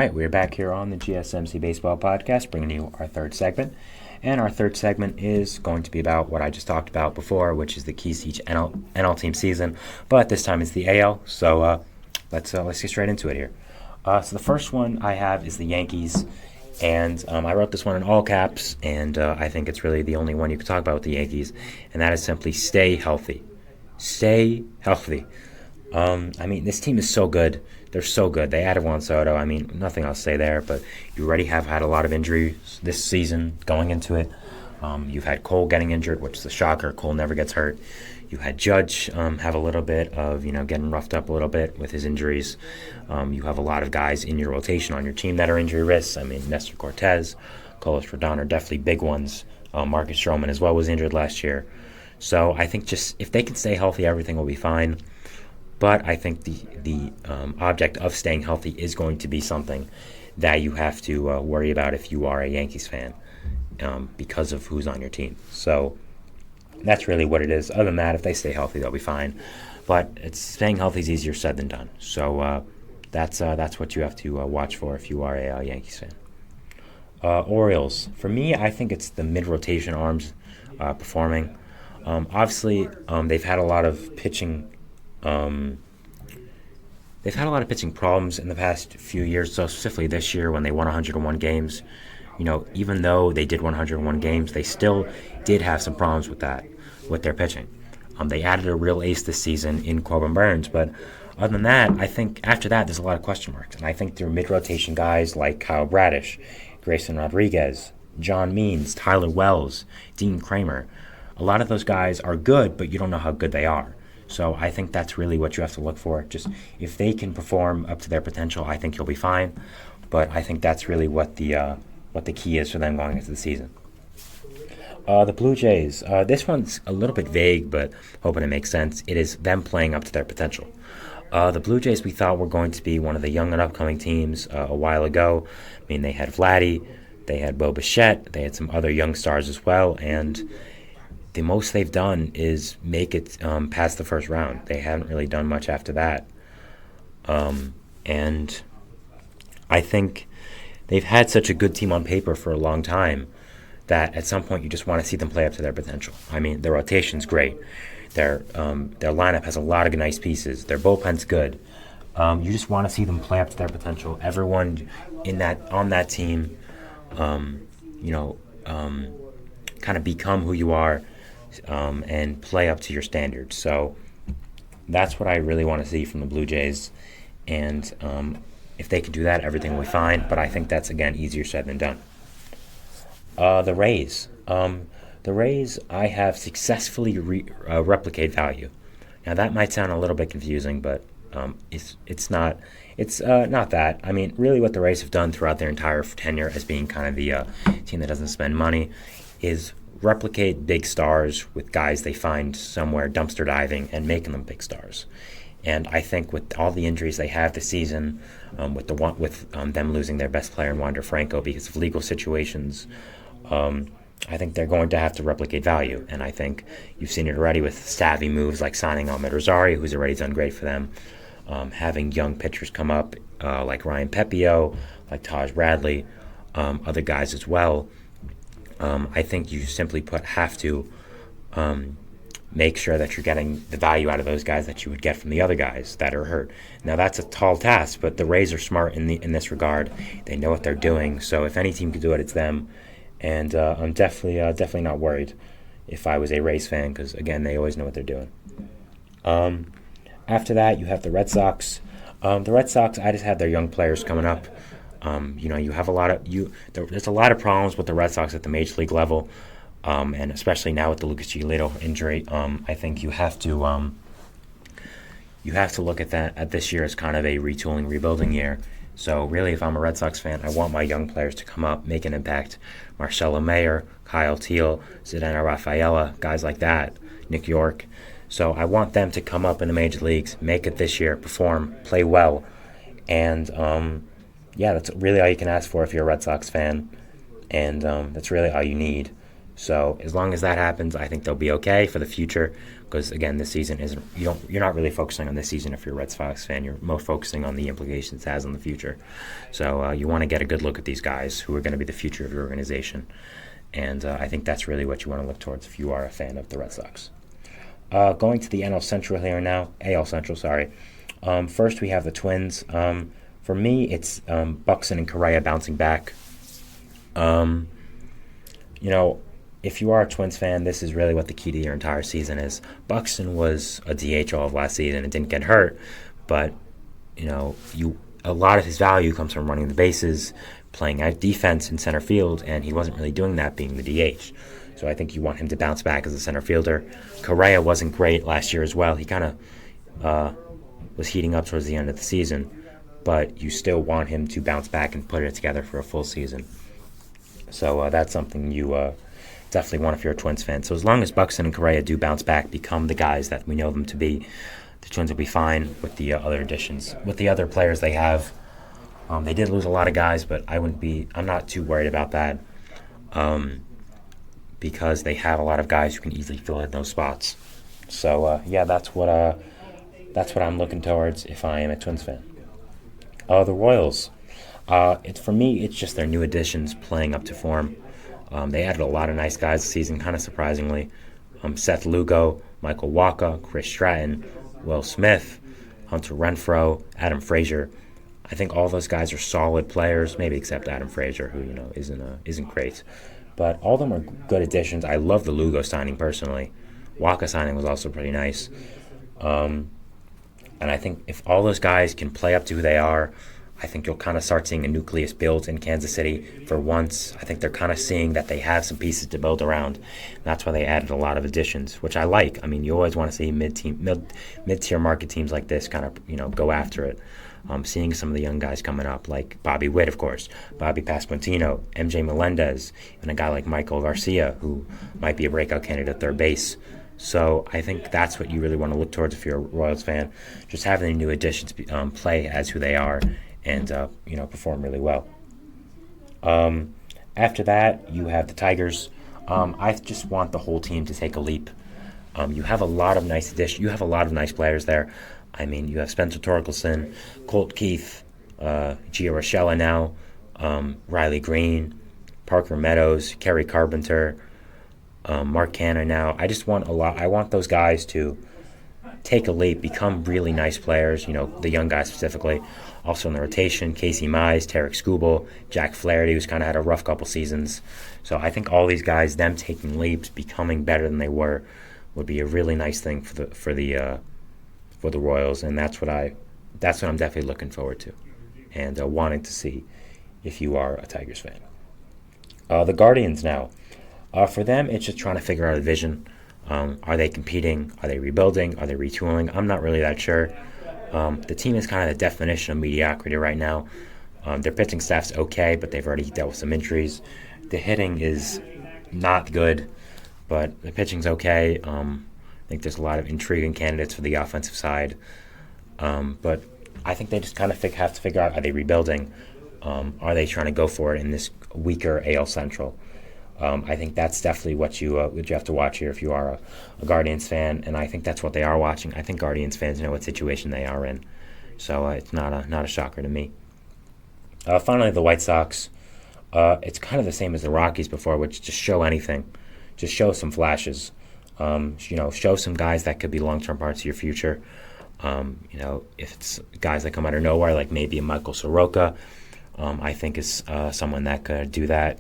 All right, we're back here on the GSMC Baseball Podcast, bringing you our third segment. And our third segment is going to be about what I just talked about before, which is the keys to each NL team season. But this time it's the AL, so let's get straight into it here. So the first one I have is the Yankees, and I wrote this one in all caps, and I think it's really the only one you can talk about with the Yankees, and that is simply stay healthy. Stay healthy. This team is so good. They're so good. They added Juan Soto. Nothing else to say there, but you already have had a lot of injuries this season going into it. You've had Cole getting injured, which is a shocker. Cole never gets hurt. You had Judge have a little bit of, getting roughed up a little bit with his injuries. You have a lot of guys in your rotation on your team that are injury risks. Nestor Cortez, Carlos Rodon are definitely big ones. Marcus Stroman as well was injured last year. So I think just if they can stay healthy, everything will be fine. But I think the object of staying healthy is going to be something that you have to worry about if you are a Yankees fan because of who's on your team. So that's really what it is. Other than that, if they stay healthy, they'll be fine. But staying healthy is easier said than done. So that's what you have to watch for if you are a Yankees fan. Orioles. For me, I think it's the mid-rotation arms performing. Obviously, they've had a lot of pitching. They've had a lot of pitching problems in the past few years, so specifically this year when they won 101 games. Even though they did 101 games, they still did have some problems with their pitching. They added a real ace this season in Corbin Burns, but other than that, I think after that there's a lot of question marks. And I think their mid-rotation guys like Kyle Bradish, Grayson Rodriguez, John Means, Tyler Wells, Dean Kramer, a lot of those guys are good, but you don't know how good they are. So I think that's really what you have to look for. Just if they can perform up to their potential, I think you'll be fine. But I think that's really what the key is for them going into the season. The Blue Jays. This one's a little bit vague, but hoping it makes sense. It is them playing up to their potential. The Blue Jays we thought were going to be one of the young and upcoming teams a while ago. They had Vladdy, they had Bo Bichette, they had some other young stars as well, and the most they've done is make it past the first round. They haven't really done much after that. And I think they've had such a good team on paper for a long time that at some point you just want to see them play up to their potential. Their rotation's great. Their lineup has a lot of nice pieces. Their bullpen's good. You just want to see them play up to their potential. Everyone on that team, kind of become who you are. And play up to your standards. So that's what I really want to see from the Blue Jays. And if they can do that, everything will be fine. But I think that's, again, easier said than done. The Rays. The Rays, I have successfully replicate value. Now, that might sound a little bit confusing, but it's not. It's not that. Really what the Rays have done throughout their entire tenure as being kind of the team that doesn't spend money is replicate big stars with guys they find somewhere dumpster diving and making them big stars. And I think with all the injuries they have this season, with them losing their best player in Wander Franco because of legal situations, I think they're going to have to replicate value. And I think you've seen it already with savvy moves like signing Ahmed Rosario, who's already done great for them, having young pitchers come up like Ryan Pepio, like Taj Bradley, other guys as well. I think you simply have to make sure that you're getting the value out of those guys that you would get from the other guys that are hurt. Now, that's a tall task, but the Rays are smart in this regard. They know what they're doing. So if any team could do it, it's them. And I'm definitely not worried if I was a Rays fan because, again, they always know what they're doing. After that, you have the Red Sox. The Red Sox, I just have their young players coming up. You have there's a lot of problems with the Red Sox at the major league level, and especially now with the Lucas Giolito injury. I think you have to look at this year as kind of a retooling, rebuilding year. So really, if I'm a Red Sox fan, I want my young players to come up, make an impact. Marcelo Mayer, Kyle Teal, Zdeno Rafaela, guys like that, Nick York. So I want them to come up in the major leagues, make it this year, perform, play well, and that's really all you can ask for if you're a Red Sox fan, and that's really all you need. So as long as that happens, I think they'll be okay for the future. Because again, this season isn't you're not really focusing on this season if you're a Red Sox fan. You're more focusing on the implications it has on the future. So you want to get a good look at these guys who are going to be the future of your organization, and I think that's really what you want to look towards if you are a fan of the Red Sox. Going to the NL Central here now, AL Central, sorry. First we have the Twins. For me, it's Buxton and Correa bouncing back. If you are a Twins fan, this is really what the key to your entire season is. Buxton was a DH all of last season and didn't get hurt, but a lot of his value comes from running the bases, playing out defense in center field, and he wasn't really doing that being the DH. So I think you want him to bounce back as a center fielder. Correa wasn't great last year as well. He kind of was heating up towards the end of the season, but you still want him to bounce back and put it together for a full season. So that's something you definitely want if you're a Twins fan. So as long as Buxton and Correa do bounce back, become the guys that we know them to be, the Twins will be fine with the other additions. With the other players they have, they did lose a lot of guys, but I'm not too worried about that because they have a lot of guys who can easily fill in those spots. So that's what I'm looking towards if I am a Twins fan. The Royals. For me, it's just their new additions playing up to form. They added a lot of nice guys this season, kind of surprisingly. Seth Lugo, Michael Wacha, Chris Stratton, Will Smith, Hunter Renfroe, Adam Frazier. I think all those guys are solid players, maybe except Adam Frazier, who isn't great. But all of them are good additions. I love the Lugo signing personally. Wacha signing was also pretty nice. And I think if all those guys can play up to who they are, I think you'll kind of start seeing a nucleus built in Kansas City for once. I think they're kind of seeing that they have some pieces to build around. That's why they added a lot of additions, which I like. I mean, you always want to see mid-tier market teams like this kind of go after it. Seeing some of the young guys coming up, like Bobby Witt, of course, Bobby Pasquantino, MJ Melendez, and a guy like Michael Garcia, who might be a breakout candidate at third base. So I think that's what you really want to look towards if you're a Royals fan, just having the new additions play as who they are and perform really well. After that, you have the Tigers. I just want the whole team to take a leap. You have a lot of nice additions. You have a lot of nice players there. I mean, you have Spencer Torkelson, Colt Keith, Gio Urshela now, Riley Green, Parker Meadows, Kerry Carpenter, Mark Canha now. I just want a lot. I want those guys to take a leap, become really nice players, the young guys specifically. Also in the rotation, Casey Mize, Tarek Skubal, Jack Flaherty, who's kind of had a rough couple seasons. So I think all these guys, them taking leaps, becoming better than they were, would be a really nice thing for the Royals, and that's what I'm definitely looking forward to, and wanting to see if you are a Tigers fan. The Guardians now. For them, it's just trying to figure out a vision. Are they competing? Are they rebuilding? Are they retooling? I'm not really that sure. The team is kind of the definition of mediocrity right now. Their pitching staff's okay, but they've already dealt with some injuries. The hitting is not good, but the pitching's okay. I think there's a lot of intriguing candidates for the offensive side. But I think they just kind of have to figure out, are they rebuilding? Are they trying to go for it in this weaker AL Central? I think that's definitely what you have to watch here if you are a Guardians fan, and I think that's what they are watching. I think Guardians fans know what situation they are in, so it's not a shocker to me. Finally, the White Sox. It's kind of the same as the Rockies before, which just show anything, just show some flashes. Show some guys that could be long-term parts of your future. If it's guys that come out of nowhere, like maybe a Michael Soroka, I think is someone that could do that.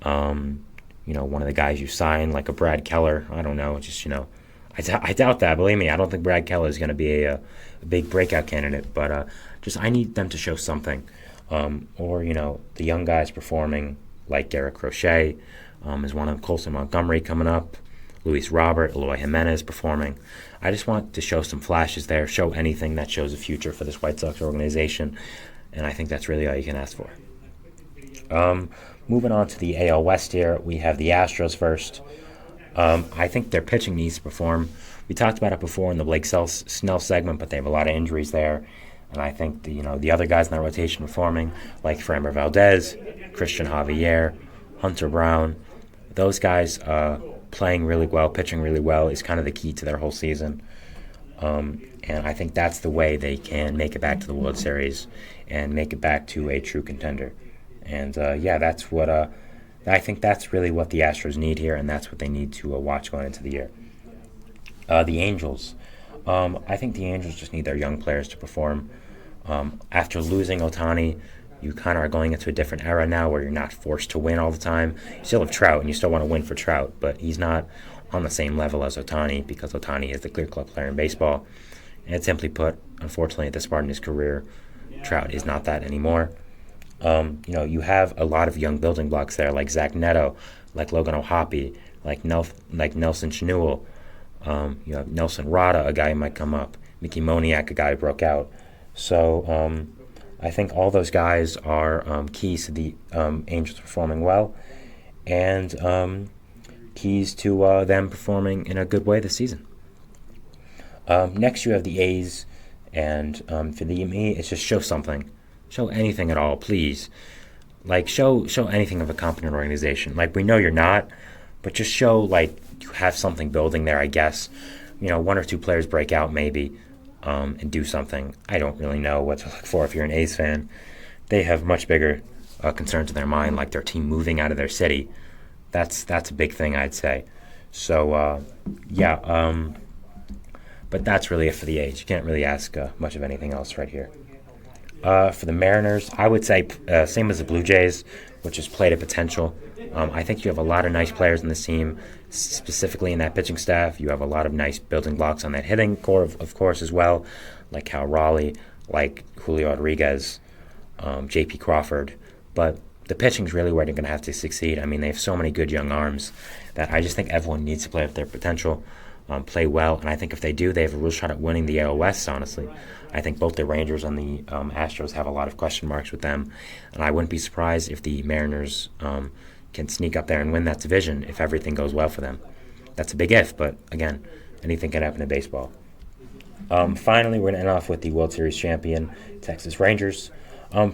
One of the guys you sign, like a Brad Keller, I don't know, I doubt that. Believe me, I don't think Brad Keller is going to be a big breakout candidate, but I need them to show something. Or the young guys performing, like Garrett Crochet, is one of them, Colson Montgomery coming up, Luis Robert, Eloy Jimenez performing. I just want to show some flashes there, show anything that shows a future for this White Sox organization, and I think that's really all you can ask for. Moving on to the AL West here, we have the Astros first. I think their pitching needs to perform. We talked about it before in the Blake Snell segment, but they have a lot of injuries there. And I think the other guys in that rotation performing, like Framber Valdez, Christian Javier, Hunter Brown, those guys playing really well, pitching really well is kind of the key to their whole season. And I think that's the way they can make it back to the World Series and make it back to a true contender. And that's what I think that's really what the Astros need here, and that's what they need to watch going into the year. The Angels. I think the Angels just need their young players to perform. After losing Ohtani, you kind of are going into a different era now where you're not forced to win all the time. You still have Trout, and you still want to win for Trout, but he's not on the same level as Ohtani because Ohtani is the clear-cut player in baseball. And simply put, unfortunately, at this part in his career, Trout is not that anymore. You have a lot of young building blocks there, like Zach Neto, like Logan O'Hoppe, like Nelson Chenewell. You have Nelson Rada, a guy who might come up. Mickey Moniak, a guy who broke out. So I think all those guys are keys to the Angels performing well, and keys to them performing in a good way this season. Next, you have the A's, and for me, it's just show something. Show anything at all, please. Like, show anything of a competent organization. Like, we know you're not, but just show, like, you have something building there, I guess. One or two players break out, maybe, and do something. I don't really know what to look for if you're an A's fan. They have much bigger concerns in their mind, like their team moving out of their city. That's a big thing, I'd say. So, but that's really it for the A's. You can't really ask much of anything else right here. For the Mariners, I would say same as the Blue Jays, which is play to potential. I think you have a lot of nice players in this team, specifically in that pitching staff. You have a lot of nice building blocks on that hitting core, of course, as well, like Cal Raleigh, like Julio Rodriguez, J.P. Crawford. But the pitching is really where they're going to have to succeed. I mean, they have so many good young arms that I just think everyone needs to play up their potential, play well. And I think if they do, they have a real shot at winning the AL West, honestly. I think both the Rangers and the Astros have a lot of question marks with them. And I wouldn't be surprised if the Mariners can sneak up there and win that division if everything goes well for them. That's a big if, but again, anything can happen in baseball. Finally, we're going to end off with the World Series champion, Texas Rangers.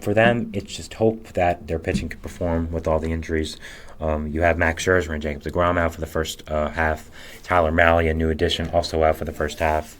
For them, it's just hope that their pitching can perform with all the injuries. You have Max Scherzer and Jacob deGrom out for the first half. Tyler Mahle, a new addition, also out for the first half.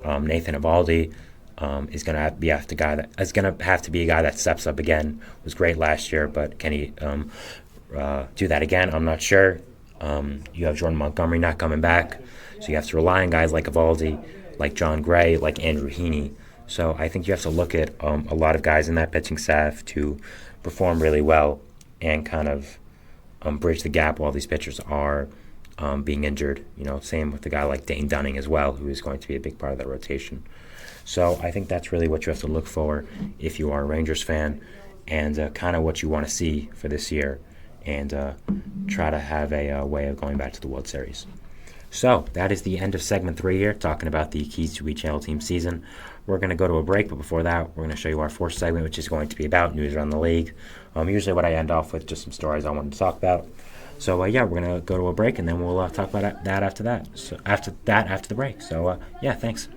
Nathan Eovaldi is going to have to be a guy that steps up again. Was great last year, but can he do that again? I'm not sure. You have Jordan Montgomery not coming back, so you have to rely on guys like Eovaldi, like John Gray, like Andrew Heaney. So I think you have to look at a lot of guys in that pitching staff to perform really well and kind of bridge the gap while these pitchers are being injured. Same with a guy like Dane Dunning as well, who is going to be a big part of that rotation. So I think that's really what you have to look for if you are a Rangers fan, and kind of what you want to see for this year, and try to have a way of going back to the World Series. So that is the end of segment 3 here, talking about the keys to each NL team season. We're going to go to a break, but before that, we're going to show you our fourth segment, which is going to be about news around the league. Usually what I end off with just some stories I wanted to talk about. So, we're going to go to a break, and then we'll talk about that after that. So after the break. So, thanks.